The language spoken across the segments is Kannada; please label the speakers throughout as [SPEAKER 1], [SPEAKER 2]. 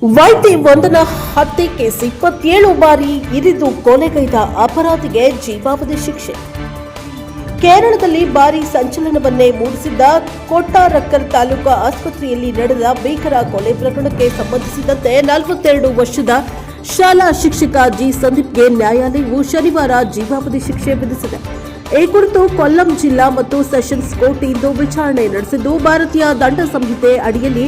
[SPEAKER 1] ವೈದ್ಯೆ ವಂದನಾ ಹತ್ಯೆ ಕೇಸ್ 27 ಬಾರಿ ಇರಿದು ಕೊಲೆಗೈದ ಅಪರಾಧಿಗೆ ಜೀವಾವಧಿ ಶಿಕ್ಷೆ. ಕೇರಳದಲ್ಲಿ ಭಾರೀ ಸಂಚಲನವನ್ನೇ ಮೂಡಿಸಿದ್ದ ಕೊಟ್ಟಾರಕ್ಕರ್ ತಾಲೂಕಾ ಆಸ್ಪತ್ರೆಯಲ್ಲಿ ನಡೆದ ಭೀಕರ ಕೊಲೆ ಪ್ರಕರಣಕ್ಕೆ ಸಂಬಂಧಿಸಿದಂತೆ 42 ವರ್ಷದ ಶಾಲಾ ಶಿಕ್ಷಕ ಜಿ ಸಂದೀಪ್ಗೆ ನ್ಯಾಯಾಲಯವು ಶನಿವಾರ ಜೀವಾವಧಿ ಶಿಕ್ಷೆ ವಿಧಿಸಿದೆ. ಈ ಕುರಿತು ಕೊಲ್ಲಂ ಜಿಲ್ಲಾ ಮತ್ತು ಸೆಷನ್ಸ್ ಕೋರ್ಟ್ ಇಂದು ವಿಚಾರಣೆ ನಡೆಸಿದ್ದು, ಭಾರತೀಯ ದಂಡ ಸಂಹಿತೆ ಅಡಿಯಲ್ಲಿ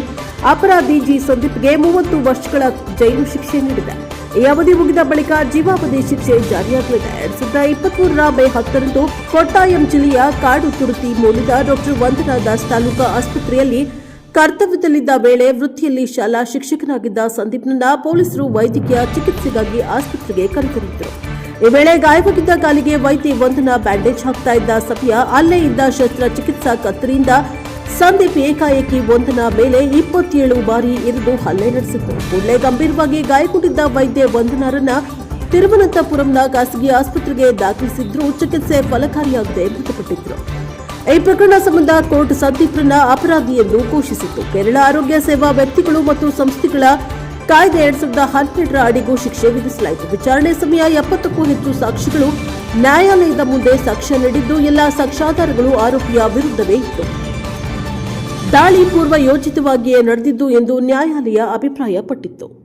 [SPEAKER 1] ಅಪರಾಧಿ ಜಿ ಸಂದೀಪ್ಗೆ 30 ವರ್ಷಗಳ ಜೈಲು ಶಿಕ್ಷೆ ನೀಡಿದೆ. ಈ ಅವಧಿ ಮುಗಿದ ಬಳಿಕ ಜೀವಾವಧಿ ಶಿಕ್ಷೆ ಜಾರಿಯಾಗಲಿದೆ. 2023ರ ಮೇ 10ರಂದು ಕೊಟ್ಟಾಯಂ ಜಿಲ್ಲೆಯ ಕಾಡುತುರುತಿ ಮೂಲದ ಡಾಕ್ಟರ್ ವಂದನಾ ದಾಸ್ ತಾಲೂಕಾ ಆಸ್ಪತ್ರೆಯಲ್ಲಿ ಕರ್ತವ್ಯದಲ್ಲಿದ್ದ ವೇಳೆ ವೃತ್ತಿಯಲ್ಲಿ ಶಾಲಾ ಶಿಕ್ಷಕನಾಗಿದ್ದ ಸಂದೀಪ್ನನ್ನ ಪೊಲೀಸರು ವೈದ್ಯಕೀಯ ಚಿಕಿತ್ಸೆಗಾಗಿ ಆಸ್ಪತ್ರೆಗೆ ಕರೆತಂದಿದ್ದರು. ಈ ವೇಳೆ ಗಾಯವಾಗಿದ್ದ ಕಾಲಿಗೆ ವೈದ್ಯೆ ವಂದನಾ ಬ್ಯಾಂಡೇಜ್ ಹಾಕ್ತಾ ಇದ್ದ ಸಮಯ ಅಲ್ಲೇ ಇದ್ದ ಶಸ್ತ್ರಚಿಕಿತ್ಸಾ ಕತ್ತರಿಯಿಂದ ಸಂದೀಪ್ ಏಕಾಏಕಿ ವಂದನಾ ಮೇಲೆ 27 ಬಾರಿ ಇರಿದು ಹಲ್ಲೆ ನಡೆಸಿತ್ತು. ಕೂಡಲೇ ಗಂಭೀರವಾಗಿ ಗಾಯಗೊಂಡಿದ್ದ ವೈದ್ಯೆ ವಂದನಾರನ್ನ ತಿರುವನಂತಪುರಂನ ಖಾಸಗಿ ಆಸ್ಪತ್ರೆಗೆ ದಾಖಲಿಸಿದ್ರು. ಚಿಕಿತ್ಸೆ ಫಲಕಾರಿಯಾಗದೆ ಮೃತಪಟ್ಟಿದ್ರು. ಈ ಪ್ರಕರಣ ಸಂಬಂಧ ಕೋರ್ಟ್ ಸಂದೀಪ್ರನ್ನ ಅಪರಾಧಿ ಎಂದು ಘೋಷಿಸಿತ್ತು. ಕೇರಳ ಆರೋಗ್ಯ ಸೇವಾ ವ್ಯಕ್ತಿಗಳು ಮತ್ತು ಸಂಸ್ಥೆಗಳ ಕಾಯ್ದೆ 2012ರ ಅಡಿಗೂ ಶಿಕ್ಷೆ ವಿಧಿಸಲಾಯಿತು. ವಿಚಾರಣೆ ಸಮಯ 70ಕ್ಕೂ ಹೆಚ್ಚು ಸಾಕ್ಷಿಗಳು ನ್ಯಾಯಾಲಯದ ಮುಂದೆ ಸಾಕ್ಷ್ಯ ನೀಡಿದ್ದು, ಎಲ್ಲಾ ಸಾಕ್ಷ್ಯಾಧಾರಗಳು ಆರೋಪಿಯ ವಿರುದ್ಧವೇ ಇತ್ತು. ದಾಳಿ ಪೂರ್ವ ಯೋಜಿತವಾಗಿಯೇ ನಡೆದಿದ್ದು ಎಂದು ನ್ಯಾಯಾಲಯ ಅಭಿಪ್ರಾಯಪಟ್ಟಿತ್ತು.